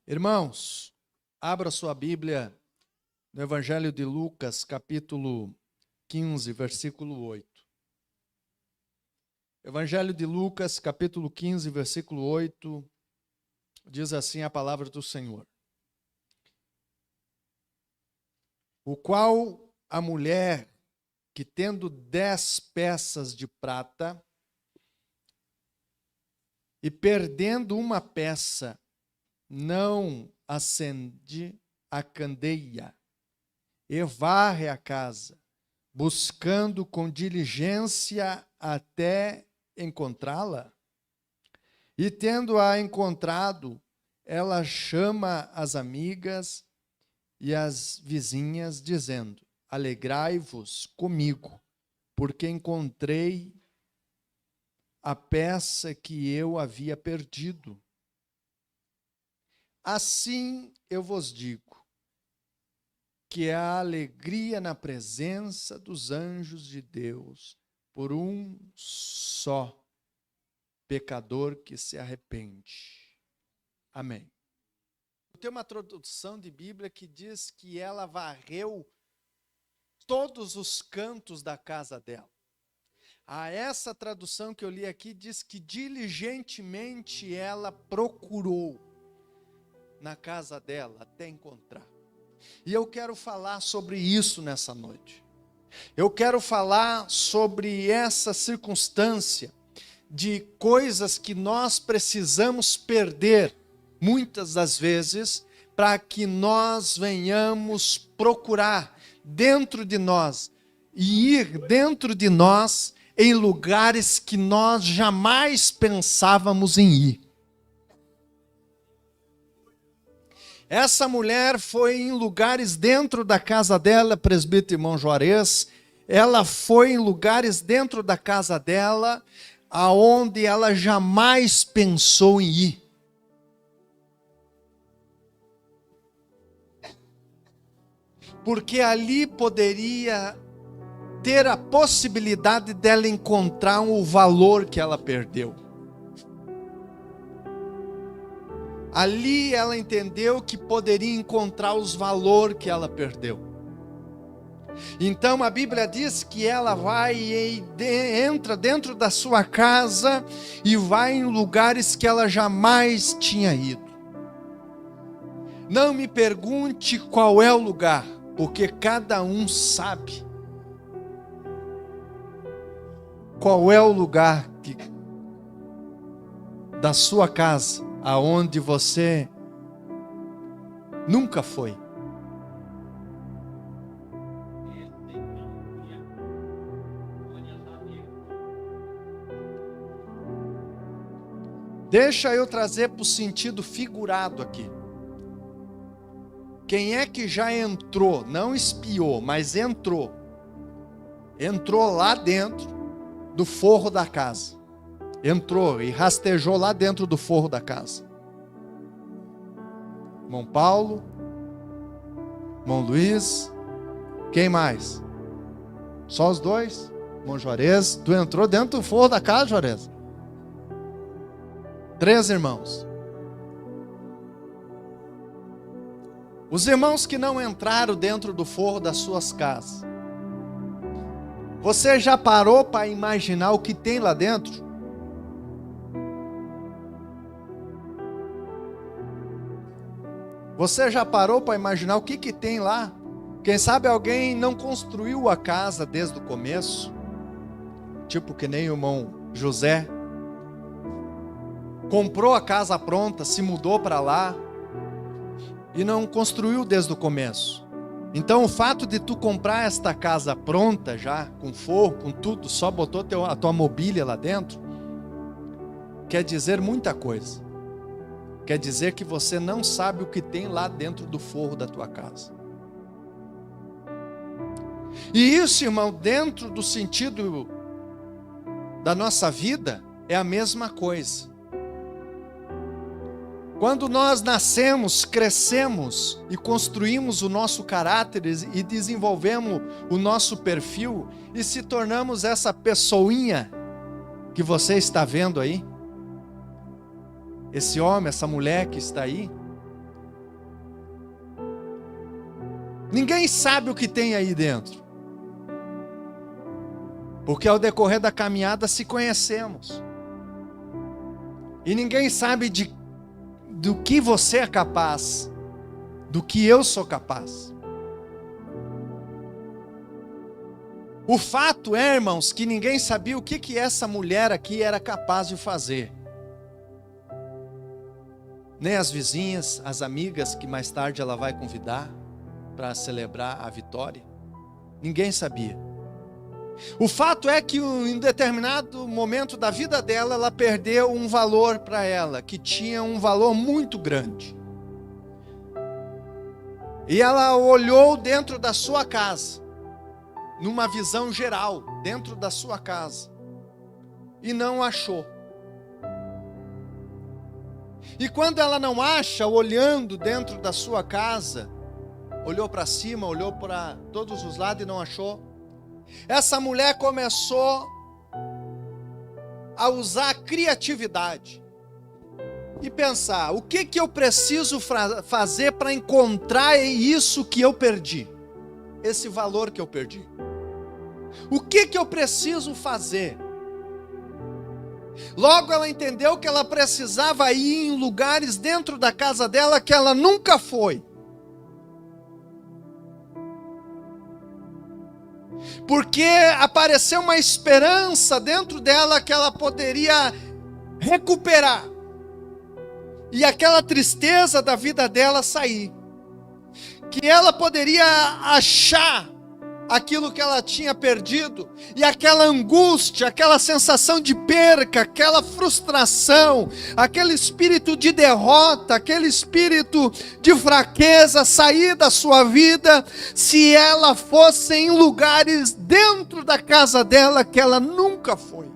Irmãos, abra sua Bíblia no Evangelho de Lucas, capítulo 15, versículo 8. Evangelho de Lucas, capítulo 15, versículo 8, diz assim a palavra do Senhor. O qual a mulher que tendo 10 peças de prata e perdendo uma peça, não acende a candeia e varre a casa, buscando com diligência até encontrá-la. E tendo-a encontrado, ela chama as amigas e as vizinhas, dizendo: alegrai-vos comigo, porque encontrei a peça que eu havia perdido. Assim eu vos digo, que há alegria na presença dos anjos de Deus por um só pecador que se arrepende. Amém. Tem uma tradução de Bíblia que diz que ela varreu todos os cantos da casa dela. Essa tradução que eu li aqui diz que diligentemente ela procurou na casa dela até encontrar. E eu quero falar sobre isso nessa noite. Eu quero falar sobre essa circunstância de coisas que nós precisamos perder, muitas das vezes, para que nós venhamos procurar dentro de nós e ir dentro de nós em lugares que nós jamais pensávamos em ir. Essa mulher foi em lugares dentro da casa dela, presbítero irmão Juarez, ela foi em lugares dentro da casa dela, aonde ela jamais pensou em ir. Porque ali poderia ter a possibilidade dela encontrar o valor que ela perdeu. Ali ela entendeu que poderia encontrar os valores que ela perdeu. Então a Bíblia diz que ela vai e entra dentro da sua casa e vai em lugares que ela jamais tinha ido. Não me pergunte qual é o lugar, porque cada um sabe qual é o lugar da sua casa aonde você nunca foi. Deixa eu trazer para o sentido figurado aqui. Quem é que já entrou, não espiou, mas entrou lá dentro do forro da casa? Entrou e rastejou lá dentro do forro da casa. Irmão Paulo, irmão Luiz, quem mais? Só os dois? Irmão Juarez, tu entrou dentro do forro da casa, Juarez? 3 irmãos. Os irmãos que não entraram dentro do forro das suas casas, você já parou para imaginar o que tem lá dentro? Você já parou para imaginar o que tem lá? Quem sabe alguém não construiu a casa desde o começo, tipo que nem o irmão José, comprou a casa pronta, se mudou para lá e não construiu desde o começo. Então o fato de tu comprar esta casa pronta já, com forro, com tudo, só botou a tua mobília lá dentro, quer dizer muita coisa. Quer dizer que você não sabe o que tem lá dentro do forro da tua casa. E isso, irmão, dentro do sentido da nossa vida, é a mesma coisa. Quando nós nascemos, crescemos e construímos o nosso caráter e desenvolvemos o nosso perfil e se tornamos essa pessoinha que você está vendo aí, esse homem, essa mulher que está aí, Ninguém sabe o que tem aí dentro. Porque ao decorrer da caminhada se conhecemos. E ninguém sabe do que você é capaz, do que eu sou capaz. O fato é, irmãos, que ninguém sabia o que essa mulher aqui era capaz de fazer. Nem as vizinhas, as amigas que mais tarde ela vai convidar para celebrar a vitória. Ninguém sabia. O fato é que em determinado momento da vida dela, ela perdeu um valor para ela, que tinha um valor muito grande. E ela olhou dentro da sua casa, numa visão geral, dentro da sua casa, e não achou. E quando ela não acha, olhando dentro da sua casa, olhou para cima, olhou para todos os lados e não achou, essa mulher começou a usar a criatividade e pensar: o que eu preciso fazer para encontrar isso que eu perdi, esse valor que eu perdi? O que eu preciso fazer? Logo ela entendeu que ela precisava ir em lugares dentro da casa dela que ela nunca foi. Porque apareceu uma esperança dentro dela que ela poderia recuperar. E aquela tristeza da vida dela sair. Que ela poderia achar aquilo que ela tinha perdido, e aquela angústia, aquela sensação de perca, aquela frustração, aquele espírito de derrota, aquele espírito de fraqueza sair da sua vida, se ela fosse em lugares dentro da casa dela que ela nunca foi.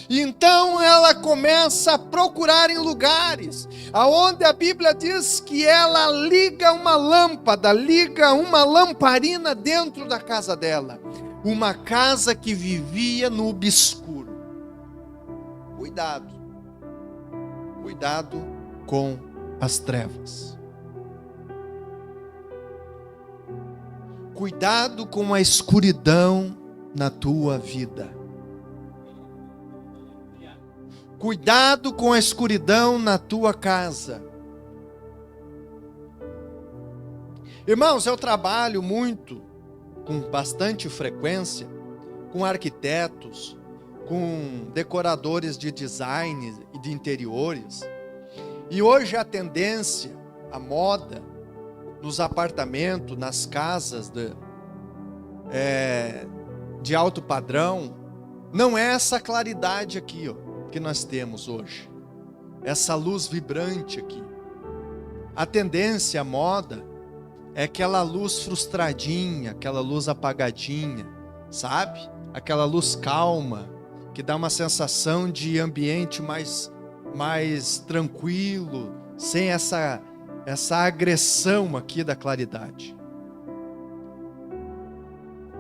E então ela começa a procurar em lugares aonde a Bíblia diz que ela liga uma lâmpada, liga uma lamparina dentro da casa dela. Uma casa que vivia no obscuro. Cuidado. Cuidado com as trevas. Cuidado com a escuridão na tua vida. Cuidado com a escuridão na tua casa. Irmãos, eu trabalho muito, com bastante frequência, com arquitetos, com decoradores de design e de interiores. E hoje a tendência, a moda, nos apartamentos, nas casas de alto padrão, não é essa claridade aqui, ó, que nós temos hoje, essa luz vibrante aqui. A tendência, a moda, é aquela luz frustradinha, aquela luz apagadinha, sabe? Aquela luz calma, que dá uma sensação de ambiente mais tranquilo, sem essa agressão aqui da claridade.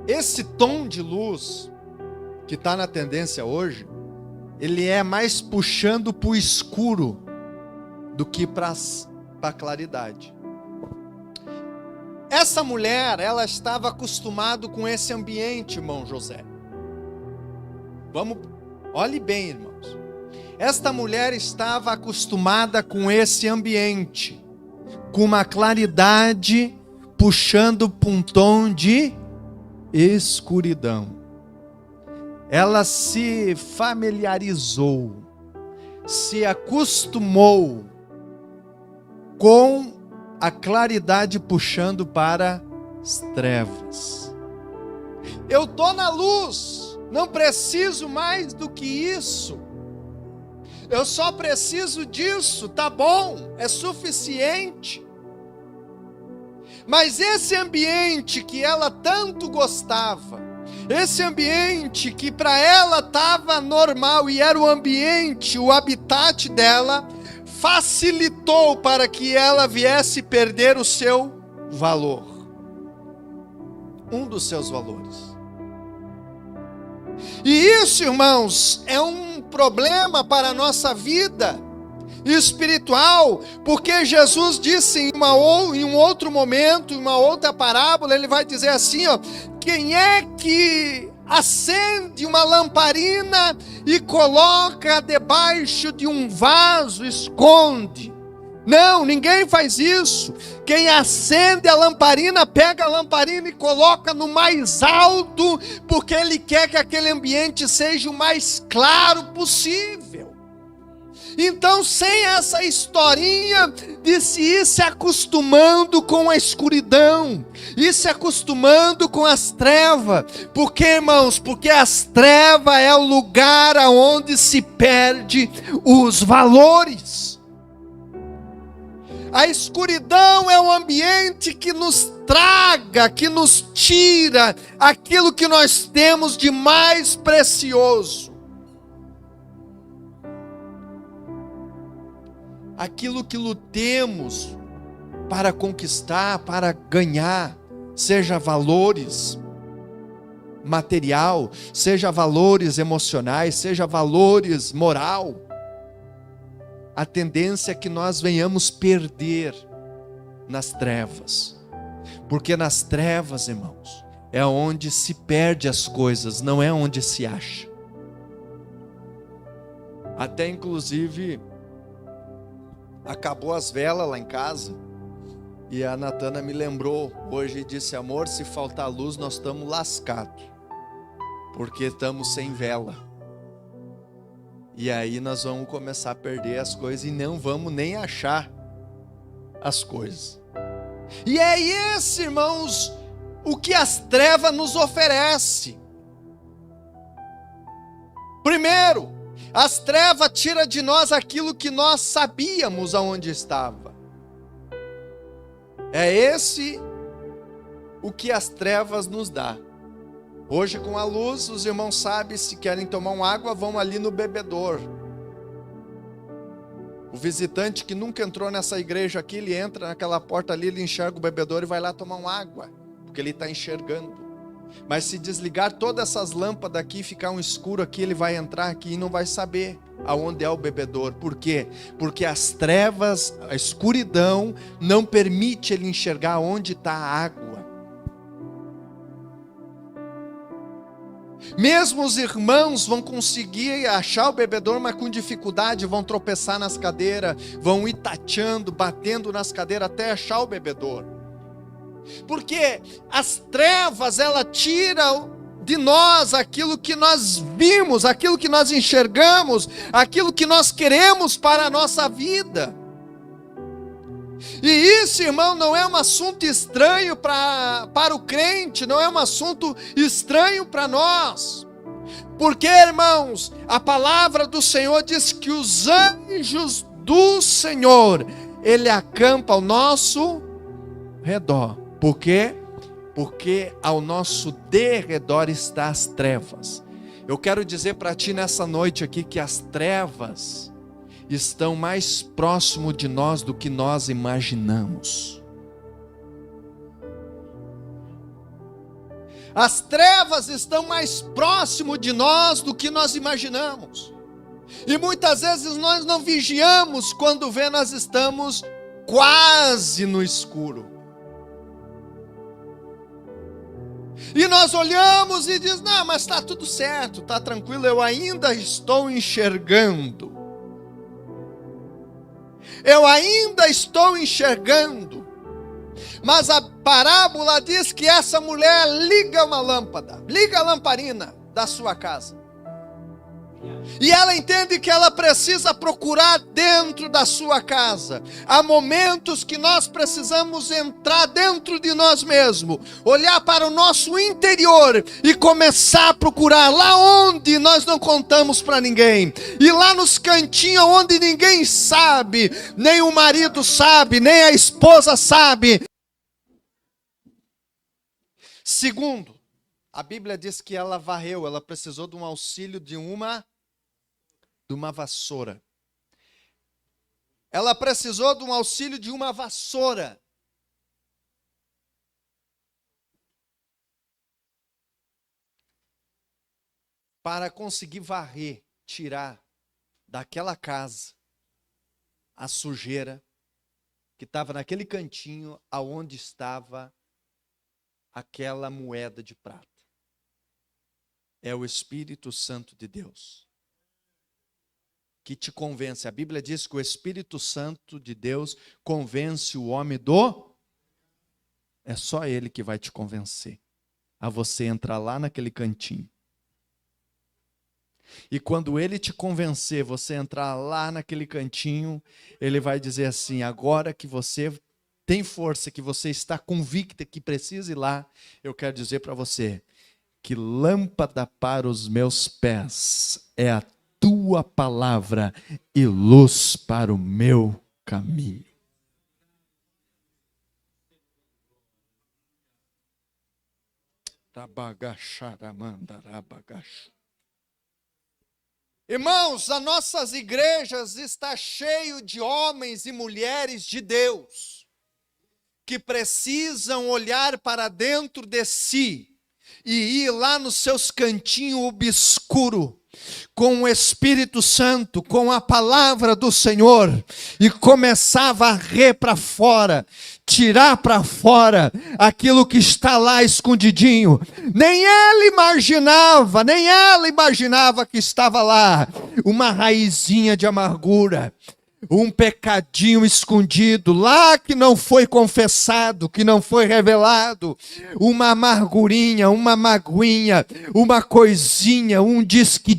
Esse tom de luz que está na tendência hoje, ele é mais puxando para o escuro do que para a claridade. Essa mulher, ela estava acostumada com esse ambiente, irmão José. Olhe bem, irmãos. Esta mulher estava acostumada com esse ambiente, com uma claridade puxando para um tom de escuridão. Ela se familiarizou, se acostumou com a claridade puxando para as trevas. Eu estou na luz, não preciso mais do que isso. Eu só preciso disso, tá bom, é suficiente. Mas esse ambiente que ela tanto gostava, esse ambiente que para ela estava normal e era o ambiente, o habitat dela, facilitou para que ela viesse perder o seu valor. Um dos seus valores. E isso, irmãos, é um problema para a nossa vida. espiritual, porque Jesus disse em um outro momento, em uma outra parábola, ele vai dizer assim, ó, quem é que acende uma lamparina e coloca debaixo de um vaso, esconde? Não, ninguém faz isso. Quem acende a lamparina, pega a lamparina e coloca no mais alto, porque ele quer que aquele ambiente seja o mais claro possível. Então, sem essa historinha de se ir se acostumando com a escuridão, ir se acostumando com as trevas. Por quê, irmãos? Porque as trevas é o lugar onde se perde os valores. A escuridão é o ambiente que nos traga, que nos tira aquilo que nós temos de mais precioso. Aquilo que lutemos para conquistar, para ganhar, seja valores material, seja valores emocionais, seja valores moral. A tendência é que nós venhamos perder nas trevas. Porque nas trevas, irmãos, é onde se perde as coisas, não é onde se acha. Até inclusive, acabou as velas lá em casa, e a Natana me lembrou hoje e disse, amor, se faltar luz nós estamos lascados, porque estamos sem vela. E aí nós vamos começar a perder as coisas e não vamos nem achar as coisas. E é esse, irmãos, o que as trevas nos oferecem. Primeiro, as trevas tiram de nós aquilo que nós sabíamos aonde estava. É esse o que as trevas nos dá. Hoje com a luz, os irmãos sabem, se querem tomar uma água, vão ali no bebedor. O visitante que nunca entrou nessa igreja aqui, ele entra naquela porta ali, ele enxerga o bebedor e vai lá tomar uma água, porque ele está enxergando. Mas se desligar todas essas lâmpadas aqui, ficar um escuro aqui, ele vai entrar aqui e não vai saber aonde é o bebedor. Por quê? Porque as trevas, a escuridão, não permite ele enxergar onde está a água. Mesmo os irmãos vão conseguir achar o bebedor, mas com dificuldade, vão tropeçar nas cadeiras, vão ir tateando, batendo nas cadeiras até achar o bebedor. Porque as trevas, ela tira de nós aquilo que nós vimos, aquilo que nós enxergamos, aquilo que nós queremos para a nossa vida. E isso, irmão, não é um assunto estranho para o crente, não é um assunto estranho para nós. Porque, irmãos, a palavra do Senhor diz que os anjos do Senhor, Ele acampa ao nosso redor. Por quê? Porque ao nosso derredor está as trevas. Eu quero dizer para ti nessa noite aqui que as trevas estão mais próximo de nós do que nós imaginamos. As trevas estão mais próximo de nós do que nós imaginamos. E muitas vezes nós não vigiamos quando vê nós estamos quase no escuro. E nós olhamos e diz, não, mas está tudo certo, está tranquilo, eu ainda estou enxergando. Eu ainda estou enxergando. Mas a parábola diz que essa mulher liga uma lâmpada, liga a lamparina da sua casa. E ela entende que ela precisa procurar dentro da sua casa. Há momentos que nós precisamos entrar dentro de nós mesmos, olhar para o nosso interior e começar a procurar lá onde nós não contamos para ninguém. E lá nos cantinhos onde ninguém sabe, nem o marido sabe, nem a esposa sabe. Segundo, a Bíblia diz que ela varreu, ela precisou de um auxílio de uma vassoura. Ela precisou de um auxílio de uma vassoura. Para conseguir varrer, tirar daquela casa a sujeira que estava naquele cantinho aonde estava aquela moeda de prata. É o Espírito Santo de Deus que te convence. A Bíblia diz que o Espírito Santo de Deus convence o homem do... É só ele que vai te convencer a você entrar lá naquele cantinho. E quando ele te convencer, você entrar lá naquele cantinho, ele vai dizer assim: agora que você tem força, que você está convicta que precisa ir lá, eu quero dizer para você que lâmpada para os meus pés é a tua palavra e luz para o meu caminho. Irmãos, as nossas igrejas estão cheias de homens e mulheres de Deus, que precisam olhar para dentro de si e ir lá nos seus cantinhos obscuros, com o Espírito Santo, com a palavra do Senhor, e começar a varrer para fora, tirar para fora aquilo que está lá escondidinho. Nem ela imaginava que estava lá uma raizinha de amargura, um pecadinho escondido, lá que não foi confessado, que não foi revelado, uma amargurinha, uma magoinha, uma coisinha, um disque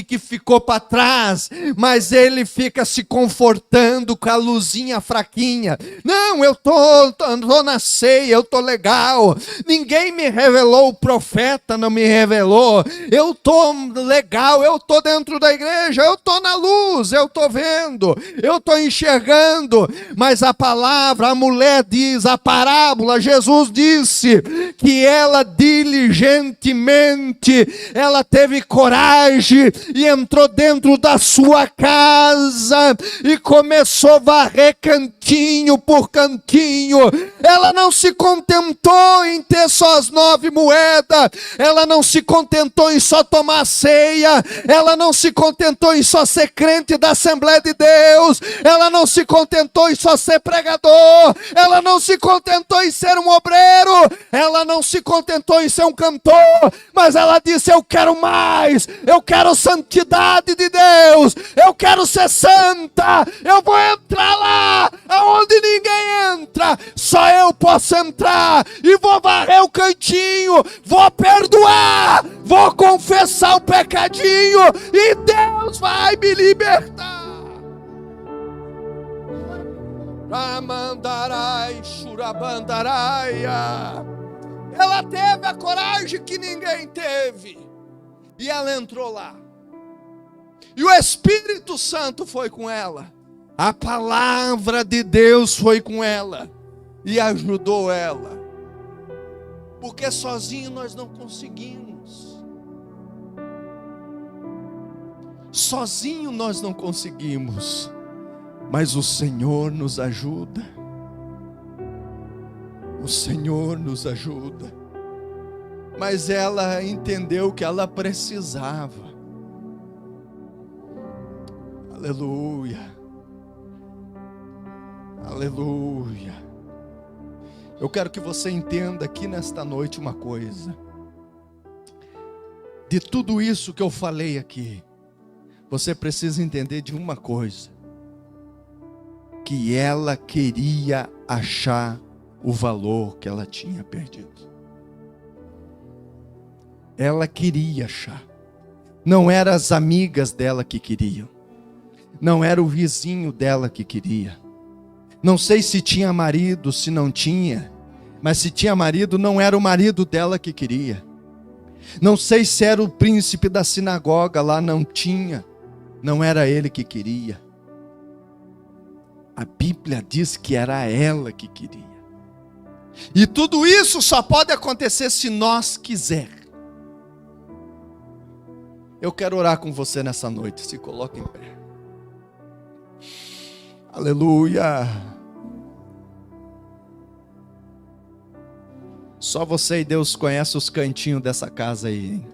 que ficou para trás, mas ele fica se confortando com a luzinha fraquinha. Não, eu tô na ceia, eu tô legal, ninguém me revelou, o profeta não me revelou, eu tô legal, eu tô dentro da igreja, eu tô na luz, eu tô vendo, eu estou enxergando, mas a palavra, a mulher diz, a parábola, Jesus disse que ela diligentemente, ela teve coragem e entrou dentro da sua casa e começou a varrer cantinho por cantinho. Ela não se contentou em ter só as 9 moedas, ela não se contentou em só tomar ceia, ela não se contentou em só ser crente da Assembleia de Deus, ela não se contentou em só ser pregador, ela não se contentou em ser um obreiro, ela não se contentou em ser um cantor, mas ela disse: eu quero mais, eu quero santidade de Deus, eu quero ser santa, eu vou entrar lá aonde ninguém entra, só eu posso entrar, e vou varrer o cantinho, vou perdoar, vou confessar o pecadinho, e Deus vai me libertar. Ramandarai, Shurabandaraia. Ela teve a coragem que ninguém teve, e ela entrou lá, e o Espírito Santo foi com ela, a palavra de Deus foi com ela e ajudou ela, porque sozinho nós não conseguimos, sozinho nós não conseguimos, mas o Senhor nos ajuda. O Senhor nos ajuda. Mas ela entendeu que ela precisava. Aleluia. Aleluia. Eu quero que você entenda aqui nesta noite uma coisa. De tudo isso que eu falei aqui, você precisa entender de uma coisa: que ela queria achar o valor que ela tinha perdido. Ela queria achar. Não eram as amigas dela que queriam. Não era o vizinho dela que queria. Não sei se tinha marido, se não tinha. Mas se tinha marido, não era o marido dela que queria. Não sei se era o príncipe da sinagoga lá, não tinha. Não era ele que queria. A Bíblia diz que era ela que queria. E tudo isso só pode acontecer se nós quisermos. Eu quero orar com você nessa noite. Se coloque em pé. Aleluia. Só você e Deus conhecem os cantinhos dessa casa aí, hein?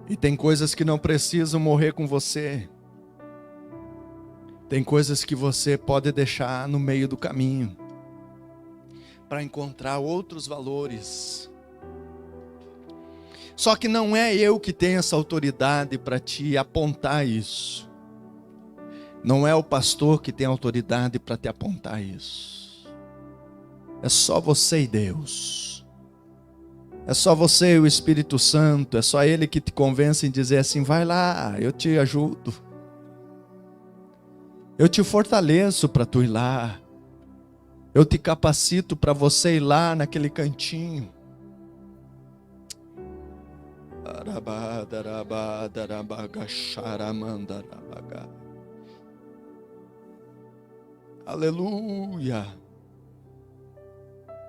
E tem coisas que não precisam morrer com você. Tem coisas que você pode deixar no meio do caminho para encontrar outros valores. Só que não é eu que tenho essa autoridade para te apontar isso. Não é o pastor que tem autoridade para te apontar isso. É só você e Deus. É só você e o Espírito Santo. É só Ele que te convence em dizer assim: vai lá, eu te ajudo. Eu te fortaleço para tu ir lá. Eu te capacito para você ir lá naquele cantinho. Aleluia.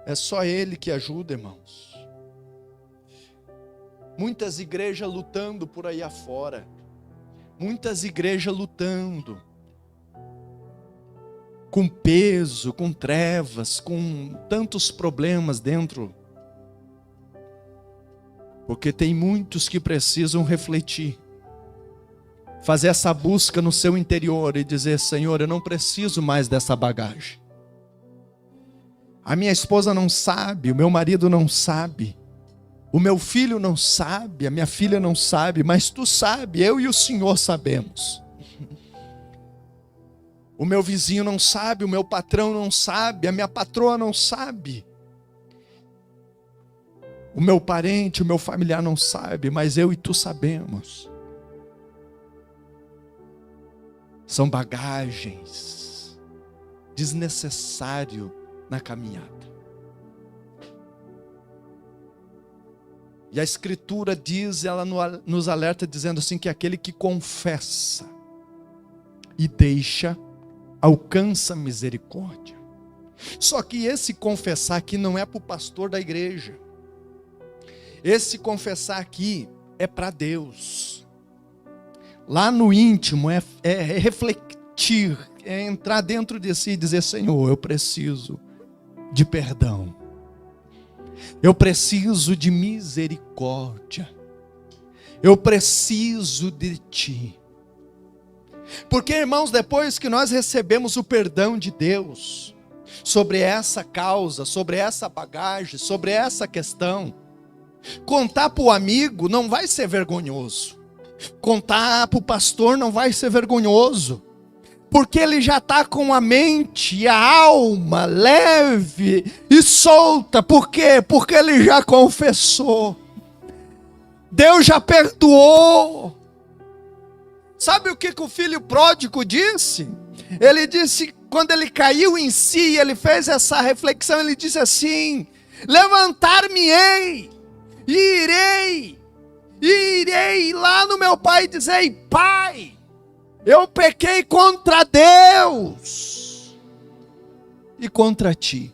É só Ele que ajuda, irmãos. Muitas igrejas lutando por aí afora. Muitas igrejas lutando. Com peso, com trevas, com tantos problemas dentro. Porque tem muitos que precisam refletir. Fazer essa busca no seu interior e dizer: Senhor, eu não preciso mais dessa bagagem. A minha esposa não sabe, o meu marido não sabe, o meu filho não sabe, a minha filha não sabe, mas tu sabe, eu e o Senhor sabemos. O meu vizinho não sabe, o meu patrão não sabe, a minha patroa não sabe. O meu parente, o meu familiar não sabe, mas eu e tu sabemos. São bagagens desnecessárias na caminhada. E a Escritura diz, ela nos alerta dizendo assim, que aquele que confessa e deixa, alcança misericórdia. Só que esse confessar aqui não é para o pastor da igreja. Esse confessar aqui é para Deus. Lá no íntimo é refletir, é entrar dentro de si e dizer: Senhor, eu preciso de perdão. Eu preciso de misericórdia. Eu preciso de Ti. Porque, irmãos, depois que nós recebemos o perdão de Deus sobre essa causa, sobre essa bagagem, sobre essa questão, contar para o amigo não vai ser vergonhoso. Contar para o pastor não vai ser vergonhoso. Porque ele já está com a mente e a alma leve e solta. Por quê? Porque ele já confessou. Deus já perdoou. Sabe o que o filho pródigo disse? Ele disse, quando ele caiu em si, ele fez essa reflexão, ele disse assim: levantar-me-ei, e irei lá no meu pai e dizer: Pai, eu pequei contra Deus e contra Ti.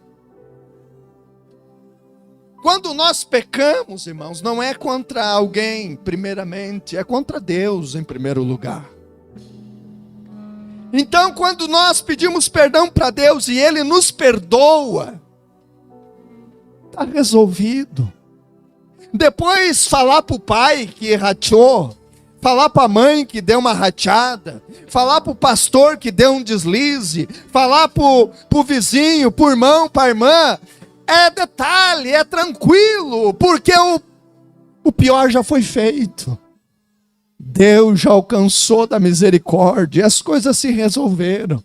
Quando nós pecamos, irmãos, não é contra alguém, primeiramente, é contra Deus em primeiro lugar. Então, quando nós pedimos perdão para Deus e Ele nos perdoa, está resolvido. Depois falar para o pai que rateou, falar para a mãe que deu uma rateada, falar para o pastor que deu um deslize, falar para o vizinho, para o irmão, para a irmã, é detalhe, é tranquilo, porque o pior já foi feito. Deus já alcançou da misericórdia, e as coisas se resolveram.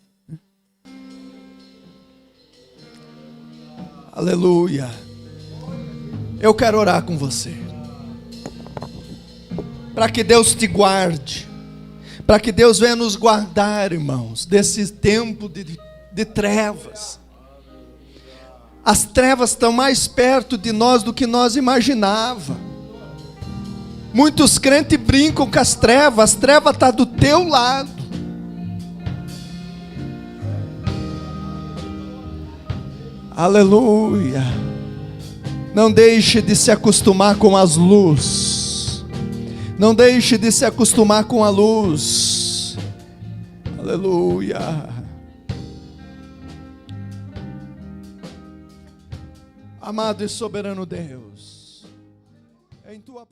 Aleluia. Eu quero orar com você, para que Deus te guarde, para que Deus venha nos guardar, irmãos, desse tempo de trevas. As trevas estão mais perto de nós do que nós imaginávamos. Muitos crentes brincam com as trevas estão do teu lado. Aleluia. Não deixe de se acostumar com as luzes. Não deixe de se acostumar com a luz. Aleluia. Amado e soberano Deus, em tua